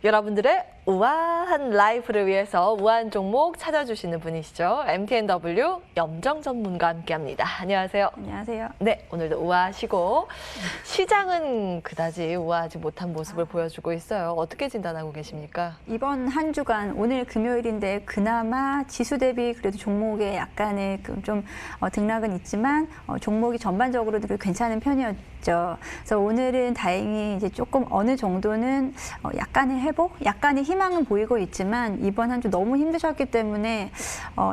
여러분들의 우아한 라이프를 위해서 우아한 종목 찾아주시는 분이시죠. MTNW 염정 전문가와 함께합니다. 안녕하세요. 안녕하세요. 네, 오늘도 우아하시고 시장은 그다지 우아하지 못한 모습을 보여주고 있어요. 어떻게 진단하고 계십니까? 이번 한 주간 오늘 금요일인데 그나마 지수 대비 그래도 종목에 약간의 좀 등락은 있지만 종목이 전반적으로도 괜찮은 편이었죠. 그래서 오늘은 다행히 이제 조금 어느 정도는 약간의 회복, 약간의 희망은 보이고 있지만 이번 한 주 너무 힘드셨기 때문에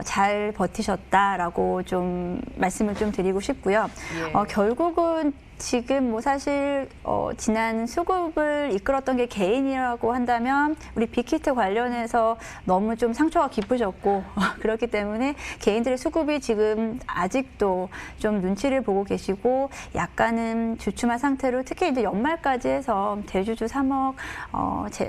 잘 버티셨다라고 좀 말씀을 좀 드리고 싶고요. 예. 결국은 지금 뭐 사실 지난 수급을 이끌었던 게 개인이라고 한다면 우리 빅히트 관련해서 너무 좀 상처가 깊으셨고 그렇기 때문에 개인들의 수급이 지금 아직도 좀 눈치를 보고 계시고 약간은 주춤한 상태로 특히 이제 연말까지 해서 대주주 3억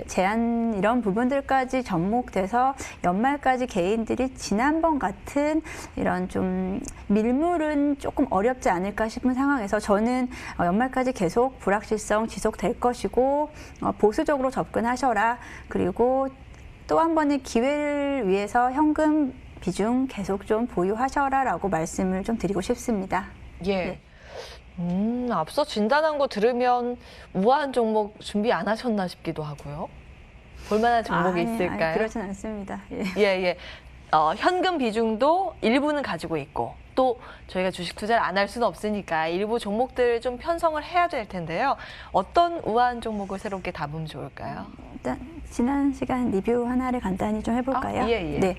제한 이런 부분들까지 접목돼서 연말까지 개인들이 지난번 같은 이런 좀 밀물은 조금 어렵지 않을까 싶은 상황에서 저는 연말까지 계속 불확실성 지속될 것이고 보수적으로 접근하셔라. 그리고 또 한 번의 기회를 위해서 현금 비중 계속 좀 보유하셔라라고 말씀을 좀 드리고 싶습니다. 예. 네. 앞서 진단한 거 들으면 우아한 종목 준비 안 하셨나 싶기도 하고요. 볼만한 종목이 있을까요? 아니, 그렇진 않습니다. 예. 예. 현금 비중도 일부는 가지고 있고 또 저희가 주식 투자를 안 할 수는 없으니까 일부 종목들을 좀 편성을 해야 될 텐데요. 어떤 우아한 종목을 새롭게 담으면 좋을까요? 일단 지난 시간 리뷰 하나를 간단히 좀 해볼까요? 예. 네,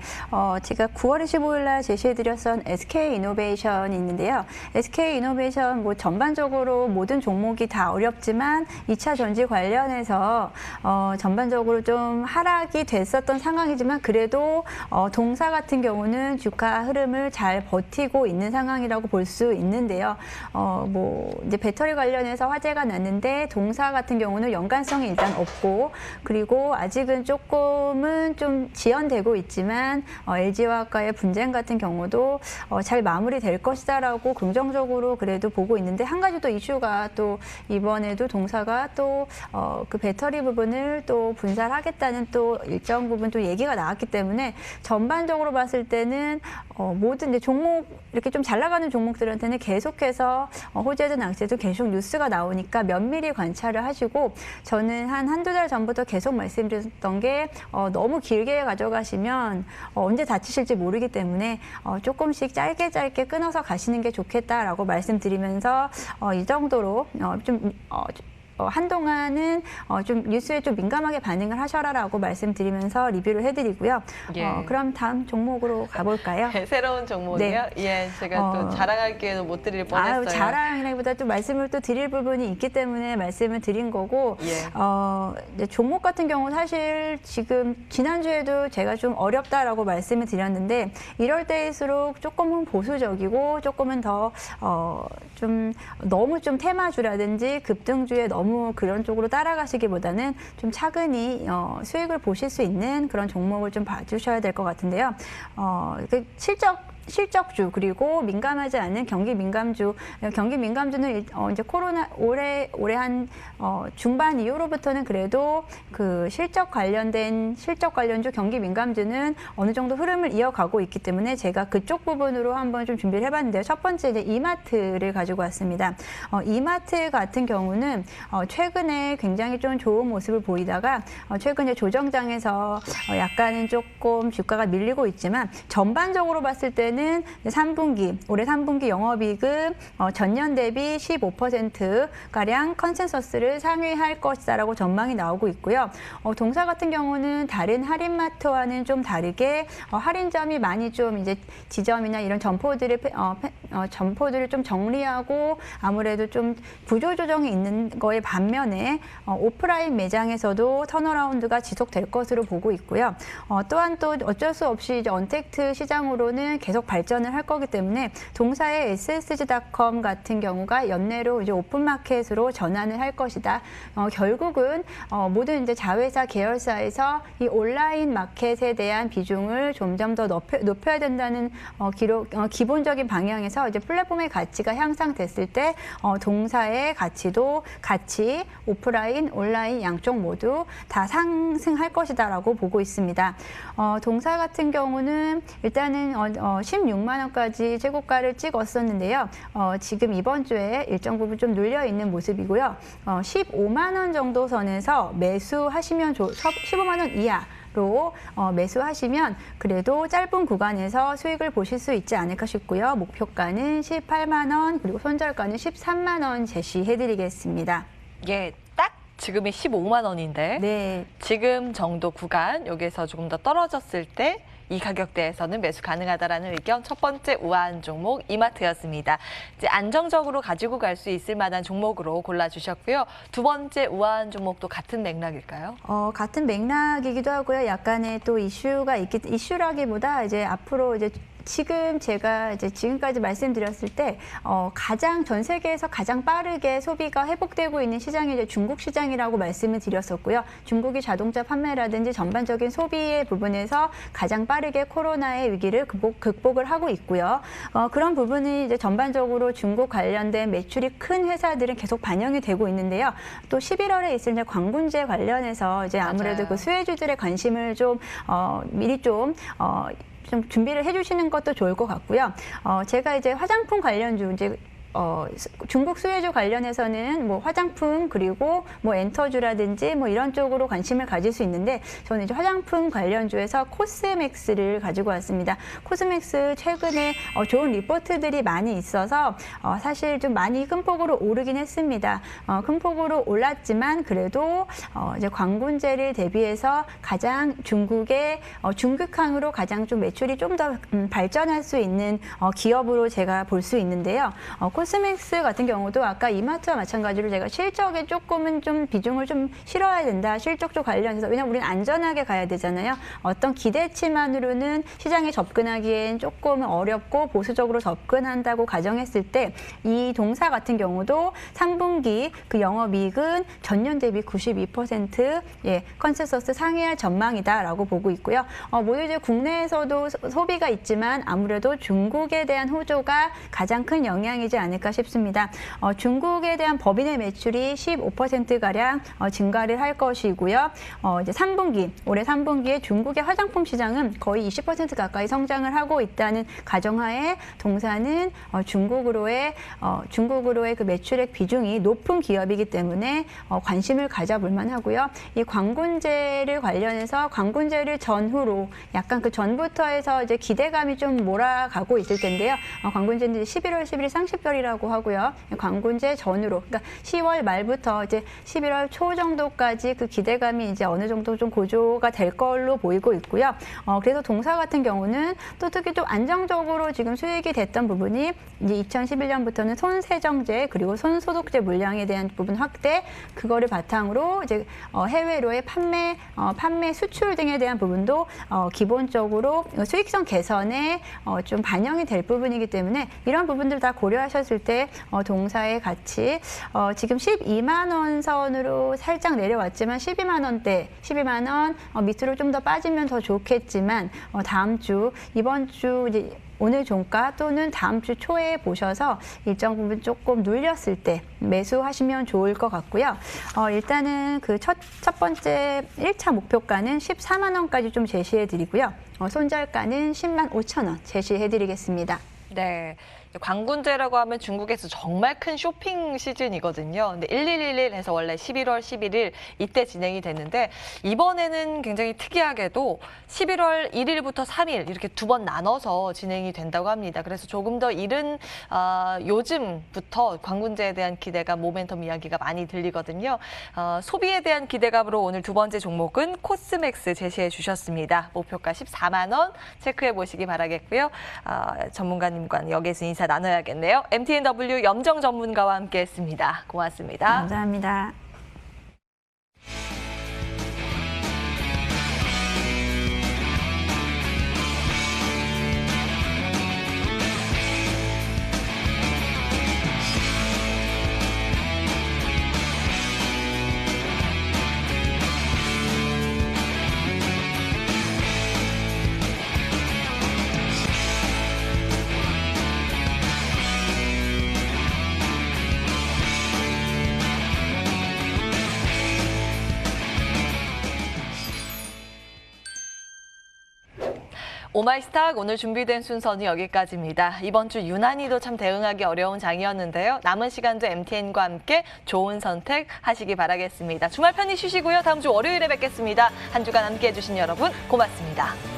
제가 9월 25일 날 제시해드렸던 SK이노베이션이 있는데요. SK이노베이션 뭐 전반적으로 모든 종목이 다 어렵지만 2차 전지 관련해서 전반적으로 좀 하락이 됐었던 상황이지만 그래도 동사 같은 경우는 주가 흐름을 잘 버티고 있는 상황이라고 볼 수 있는데요. 뭐 이제 배터리 관련해서 화제가 났는데 동사 같은 경우는 연관성이 일단 없고 그리고 아직은 조금은 좀 지연되고 있지만 LG화학과의 분쟁 같은 경우도 잘 마무리될 것이다라고 긍정적으로 그래도 보고 있는데 한 가지 또 이슈가 또 이번에도 동사가 또 그 배터리 부분을 또 분할하겠다는 또 일정 부분 또 얘기가 나왔기 때문에 전반적으로 봤을 때는 모든 이제 종목 이렇게 좀 잘 나가는 종목들한테는 계속해서 호재든 악재든 계속 뉴스가 나오니까 면밀히 관찰을 하시고 저는 한두 달 전부터 계속 말씀드렸던 게 너무 길게 가져가시면 언제 다치실지 모르기 때문에 조금씩 짧게 끊어서 가시는 게 좋겠다라고 말씀드리면서 이 정도로 한동안은 좀 뉴스에 좀 민감하게 반응을 하셔라라고 말씀드리면서 리뷰를 해드리고요. 예. 그럼 다음 종목으로 가볼까요? 새로운 종목이요? 네. 예, 제가 또 자랑할 기회도 못 드릴 뻔했어요. 자랑이라기보다 또 말씀을 또 드릴 부분이 있기 때문에 말씀을 드린 거고 예. 종목 같은 경우 사실 지금 지난주에도 제가 좀 어렵다라고 말씀을 드렸는데 이럴 때일수록 조금은 보수적이고 조금은 더 좀 너무 좀 테마주라든지 급등주에 너무 그런 쪽으로 따라가시기보다는 좀 차근히 수익을 보실 수 있는 그런 종목을 좀 봐주셔야 될 것 같은데요. 실적주 그리고 민감하지 않은 경기 민감주는 이제 코로나 올해 한 중반 이후로부터는 그래도 그 실적 관련주 경기 민감주는 어느 정도 흐름을 이어가고 있기 때문에 제가 그쪽 부분으로 한번 좀 준비를 해봤는데요. 첫 번째 이제 이마트를 가지고 왔습니다. 이마트 같은 경우는 최근에 굉장히 좀 좋은 모습을 보이다가 최근에 조정장에서 약간은 조금 주가가 밀리고 있지만 전반적으로 봤을 때는 올해 3분기 영업이익은 전년 대비 15%가량 컨센서스를 상회할 것이다라고 전망이 나오고 있고요. 동사 같은 경우는 다른 할인마트와는 좀 다르게 할인점이 많이 좀 이제 지점이나 이런 점포들을 좀 정리하고 아무래도 좀 구조조정이 있는 거에 반면에 오프라인 매장에서도 턴어라운드가 지속될 것으로 보고 있고요. 또한 또 어쩔 수 없이 이제 언택트 시장으로는 계속 계속 발전을 할 거기 때문에 동사의 SSG.com 같은 경우가 연내로 이제 오픈마켓으로 전환을 할 것이다. 결국은 모든 이제 자회사 계열사에서 이 온라인 마켓에 대한 비중을 점점 더 높여야 된다는 기본적인 방향에서 이제 플랫폼의 가치가 향상됐을 때 동사의 가치도 같이 오프라인, 온라인 양쪽 모두 다 상승할 것이다라고 보고 있습니다. 동사 같은 경우는 일단은 16만 원까지 최고가를 찍었었는데요. 지금 이번 주에 일정 부분 좀 눌려 있는 모습이고요. 15만 원 정도 선에서 매수하시면 15만 원 이하로 매수하시면 그래도 짧은 구간에서 수익을 보실 수 있지 않을까 싶고요. 목표가는 18만 원 그리고 손절가는 13만 원 제시해드리겠습니다. 예, 딱 지금이 15만 원인데 네. 지금 정도 구간 여기서 조금 더 떨어졌을 때 이 가격대에서는 매수 가능하다라는 의견 첫 번째 우아한 종목 이마트였습니다. 이제 안정적으로 가지고 갈 수 있을 만한 종목으로 골라주셨고요. 두 번째 우아한 종목도 같은 맥락일까요? 같은 맥락이기도 하고요. 약간의 또 이슈라기보다 이제 앞으로 이제 지금 제가 이제 지금까지 말씀드렸을 때 가장 전 세계에서 가장 빠르게 소비가 회복되고 있는 시장이 이제 중국 시장이라고 말씀을 드렸었고요. 중국이 자동차 판매라든지 전반적인 소비의 부분에서 가장 빠르게 코로나의 위기를 극복을 하고 있고요. 그런 부분이 이제 전반적으로 중국 관련된 매출이 큰 회사들은 계속 반영이 되고 있는데요. 또 11월에 있을 이제 광군제 관련해서 이제 아무래도 맞아요. 그 수혜주들의 관심을 좀 미리 좀 준비를 해주시는 것도 좋을 것 같고요. 제가 이제 화장품 관련주 이제 중국 수혜주 관련해서는 뭐 화장품 그리고 뭐 엔터주라든지 뭐 이런 쪽으로 관심을 가질 수 있는데 저는 이제 화장품 관련주에서 코스맥스를 가지고 왔습니다. 코스맥스 최근에 좋은 리포트들이 많이 있어서 사실 좀 많이 큰 폭으로 오르긴 했습니다. 큰 폭으로 올랐지만 그래도 이제 광군제를 대비해서 가장 중국의 중국항으로 가장 좀 매출이 좀 더 발전할 수 있는 기업으로 제가 볼 수 있는데요. 코스맥스 같은 경우도 아까 이마트와 마찬가지로 제가 실적에 조금은 좀 비중을 좀 실어야 된다. 실적 쪽 관련해서. 왜냐하면 우리는 안전하게 가야 되잖아요. 어떤 기대치만으로는 시장에 접근하기엔 조금 어렵고 보수적으로 접근한다고 가정했을 때 이 동사 같은 경우도 3분기 그 영업이익은 전년 대비 92% 컨센서스 상회할 전망이다라고 보고 있고요. 모두 이제 국내에서도 소비가 있지만 아무래도 중국에 대한 호조가 가장 큰 영향이지 않을까 싶습니다. 중국에 대한 법인의 매출이 15%가량 증가를 할 것이고요. 이제 3분기, 올해 3분기에 중국의 화장품 시장은 거의 20% 가까이 성장을 하고 있다는 가정하에 동사는 중국으로의 그 매출액 비중이 높은 기업이기 때문에 관심을 가져볼 만하고요. 이 광군제를 관련해서 광군제를 전후로 약간 그 전부터 해서 이제 기대감이 좀 몰아가고 있을 텐데요. 광군제는 11월 10일 상식별이라고 하고요. 광군제 전후로, 그러니까 10월 말부터 이제 11월 초 정도까지 그 기대감이 이제 어느 정도 좀 고조가 될 걸로 보이고 있고요. 그래서 동사 같은 경우는 또 특히 좀 안정적으로 지금 수익이 됐던 부분이 이제 2011년부터는 손세정제 그리고 손소독제 물량에 대한 부분 확대, 그거를 바탕으로 이제 해외로의 판매 수출 등에 대한 부분도 기본적으로 수익성 개선에 좀 반영이 될 부분이기 때문에 이런 부분들 다 고려하셨을 때 동사의 가치 지금 12만 원 선으로 살짝 내려왔지만 12만 원대, 12만 원 밑으로 좀 더 빠지면 더 좋겠지만 다음 주, 이번 주 이제 오늘 종가 또는 다음 주 초에 보셔서 일정 부분 조금 눌렸을 때 매수하시면 좋을 것 같고요. 일단은 그 첫 번째 1차 목표가는 14만 원까지 좀 제시해 드리고요. 손절가는 10만 5천 원 제시해 드리겠습니다. 네. 광군제라고 하면 중국에서 정말 큰 쇼핑 시즌이거든요. 근데 1111 해서 원래 11월 11일 이때 진행이 됐는데 이번에는 굉장히 특이하게도 11월 1일부터 3일 이렇게 두 번 나눠서 진행이 된다고 합니다. 그래서 조금 더 이른 요즘부터 광군제에 대한 기대감, 모멘텀 이야기가 많이 들리거든요. 소비에 대한 기대감으로 오늘 두 번째 종목은 코스맥스 제시해 주셨습니다. 목표가 14만 원 체크해 보시기 바라겠고요. 전문가님과 여기에서 인사 나눠야겠네요. MTNW 염정 전문가와 함께했습니다. 고맙습니다. 감사합니다. 오마이스탁 오늘 준비된 순서는 여기까지입니다. 이번 주 유난히도 참 대응하기 어려운 장이었는데요. 남은 시간도 MTN과 함께 좋은 선택 하시기 바라겠습니다. 주말 편히 쉬시고요. 다음 주 월요일에 뵙겠습니다. 한 주간 함께해 주신 여러분 고맙습니다.